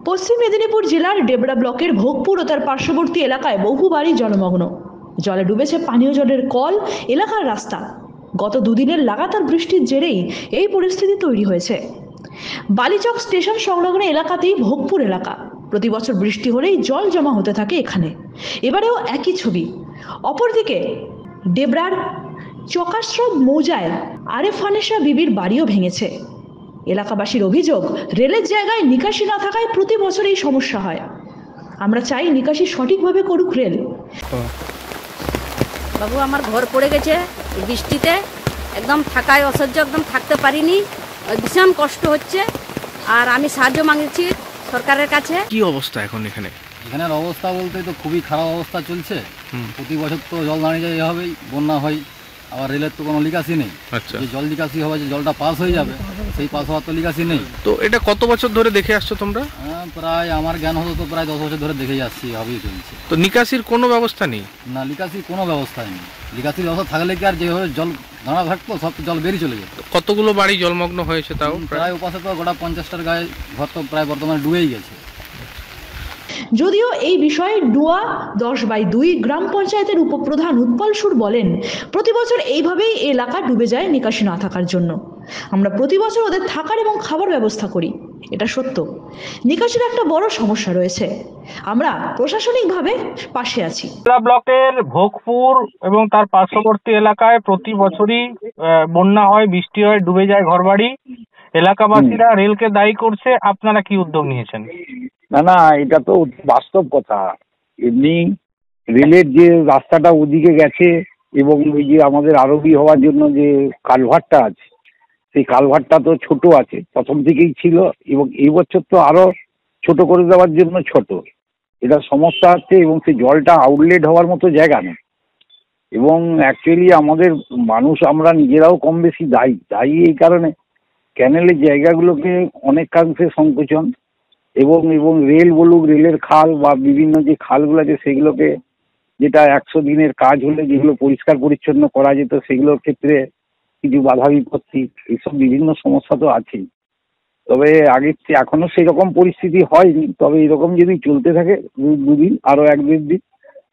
পশ্চিম মেদিনীপুর জেলার ডেবরা ব্লকের ভোগপুর ও তার পার্শ্ববর্তী এলাকায় বহু বাড়ি জলমগ্ন। জলে ডুবেছে পানীয় জলের কল, এলাকার রাস্তা। গত দুদিনের লাগাতার বৃষ্টির জেরেই এই পরিস্থিতি তৈরি হয়েছে। বালিচক স্টেশন সংলগ্ন এলাকাতেই ভোগপুর এলাকা। প্রতি বছর বৃষ্টি হলেই জল জমা হতে থাকে এখানে। এবারেও একই ছবি। অপরদিকে ডেবরার চকাশ্রম মৌজায় আরেফানেসা বিবির বাড়িও ভেঙেছে। এলাকাবাসীর অভিযোগ, রেলের জায়গায় নিকাশি না থাকায় প্রতি বছর এই সমস্যা হয়। আমরা চাই নিকাশি সঠিকভাবে করুক রেল। বাবু, আমার ঘর পড়ে গেছে এই বৃষ্টিতে, একদম থাকায় অসহ্য, একদম থাকতে পারিনি, ভীষণ কষ্ট হচ্ছে। আর আমি সাহায্য মাগেছি সরকারের কাছে। কি অবস্থা এখন এখানের অবস্থা বলতে তো খুবই খারাপ অবস্থা চলছে। প্রতি বছর তো জল দাঁড়িয়ে যায়, এভাবেই বন্যা হয়। আবার রেলের তো কোনো লিকাসি নেই। যে জল লিকাসি হবে, যে জলটা পাস হয়ে যাবে, সেই পাস হওয়ার তো লিকাসি নেই। তো এটা কত বছর ধরে দেখে আসছো তোমরা? প্রায় আমার জ্ঞান হতো তো প্রায় 10 বছর ধরে দেখে যাচ্ছি, এভাবেই চলছে। তো নিকাশির কোনো ব্যবস্থা নেই? না, লিকাসির কোনো ব্যবস্থা নেই। লিকাসির ব্যবস্থা থাকলে কি আর যেভাবে জল দাঁড়া থাকতো, সব জল বেরিয়ে চলে যেত। কতগুলো বাড়ি জলমগ্ন হয়েছে তাও? প্রায় ওপাশে তো গোটা 50টার গায়ে ঘর তো প্রায় বর্তমানে ডুবেই গেছে। যদিও এই বিষয়ে ডুয়া 10/2 গ্রাম পঞ্চায়েতের উপপ্রধান উৎপল সুর বলেন, প্রতি বছর এইভাবেই এলাকা ডুবে যায় নিকাশি না থাকার জন্য। আমরা প্রতি বছর ওদের থাকার এবং খাবার ব্যবস্থা করি, এটা সত্য। নিকাশির একটা বড় সমস্যা রয়েছে, আমরা প্রশাসনিকভাবে পাশে আছি। ব্লকের ভোগপুর এবং তার পার্শ্ববর্তী এলাকায় প্রতি বছরই বন্যা হয়, বৃষ্টি হয়, ডুবে যায় ঘরবাড়ি। এলাকাবাসীরা রেলকে দায়ী করছে, আপনারা কি উদ্যোগ নিয়েছেন? না, এটা তো বাস্তব কথা। এমনি রেলের যে রাস্তাটা ওদিকে গেছে এবং ওই যে আমাদের আরবি হওয়ার জন্য যে কালভারটা আছে, সেই কালভারটা তো ছোট আছে, প্রথম থেকেই ছিল, এবং এই বছর তো আরো ছোট করে দেওয়ার জন্য ছোট। এটা সমস্যা হচ্ছে, এবং সেই জলটা আউটলেট হওয়ার মতো জায়গা নেই। এবং অ্যাকচুয়ালি আমাদের মানুষ আমরা নিজেরাও কম বেশি দায়ী এই কারণে ক্যানেলের জায়গাগুলোকে অনেকাংশে সংকোচন, এবং রেল বলুক, রেলের খাল বা বিভিন্ন যে খালগুলো আছে সেগুলোকে, যেটা 100 দিনের কাজ হলে যেগুলো পরিষ্কার পরিচ্ছন্ন করা যেত, সেগুলোর ক্ষেত্রে কিছু বাধা বিপত্তি, এইসব বিভিন্ন সমস্যা তো আছেই। তবে আগের চেয়ে এখনো সেরকম পরিস্থিতি হয়নি, তবে এরকম যদি চলতে থাকে দুদিন, আরো 1-1.5 দিন,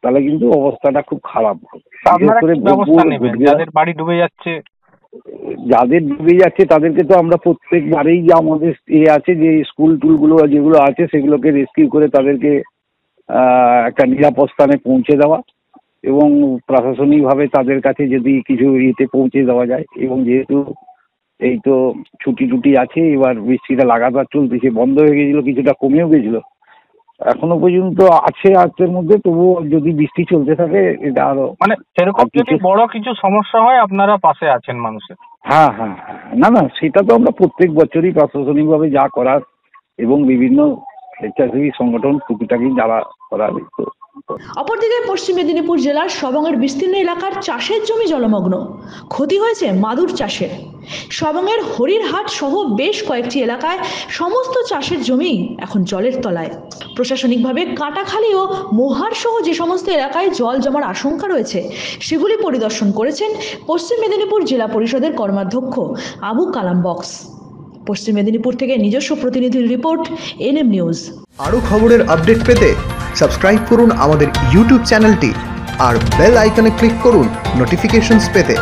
তাহলে কিন্তু অবস্থাটা খুব খারাপ হবে। যাদের বাড়ি ডুবে যাচ্ছে, তাদেরকে তো আমরা প্রত্যেকবারেই যে আমাদের আছে যে স্কুল টুলগুলো যেগুলো আছে সেগুলোকে রেস্কিউ করে তাদেরকে একটা নিরাপদ স্থানে পৌঁছে দেওয়া, এবং প্রশাসনিকভাবে তাদের কাছে যদি কিছু ইয়েতে পৌঁছে দেওয়া যায়। এবং যেহেতু এই তো ছুটি আছে, এবার বৃষ্টিটা লাগাতার চলতেছে, বন্ধ হয়ে গেছিল, কিছুটা কমেও গেছিল, এখনো পর্যন্ত আছে আজকের মধ্যে। তবুও যদি বৃষ্টি চলতে থাকে, এটা আরো সেরকম যদি বড় কিছু সমস্যা হয়, আপনারা পাশে আছেন মানুষের? হ্যাঁ, না, সেটা তো আমরা প্রত্যেক বছরই প্রশাসনিকভাবে যা করার, এবং বিভিন্ন স্বেচ্ছাসেবী সংগঠন টুকিটাকি যারা করার। অপরদিকে পশ্চিম মেদিনীপুর জেলার সবংয়ের বিস্তীর্ণ এলাকার চাষের জমি জলমগ্ন। ক্ষতি হয়েছে মাদুর চাষের। সবংয়ের হরিরহাট সহ বেশ কয়েকটি এলাকায় সমস্ত চাষের জমি এখন জলের তলায়। প্রশাসনিকভাবে কাটাখালী ও মোহার সহ যে সমস্ত এলাকায় জল জমার আশঙ্কা রয়েছে সেগুলি পরিদর্শন করেছেন পশ্চিম মেদিনীপুর জেলা পরিষদের কর্মাধ্যক্ষ আবু কালাম বক্স। পশ্চিম মেদিনীপুর থেকে নিজস্ব প্রতিনিধির রিপোর্ট, এনএম নিউজ। আরও খবরের আপডেট পেতে সাবস্ক্রাইব করুন আমাদের ইউটিউব চ্যানেলটি আর বেল আইকনে ক্লিক করুন নোটিফিকেশনস পেতে।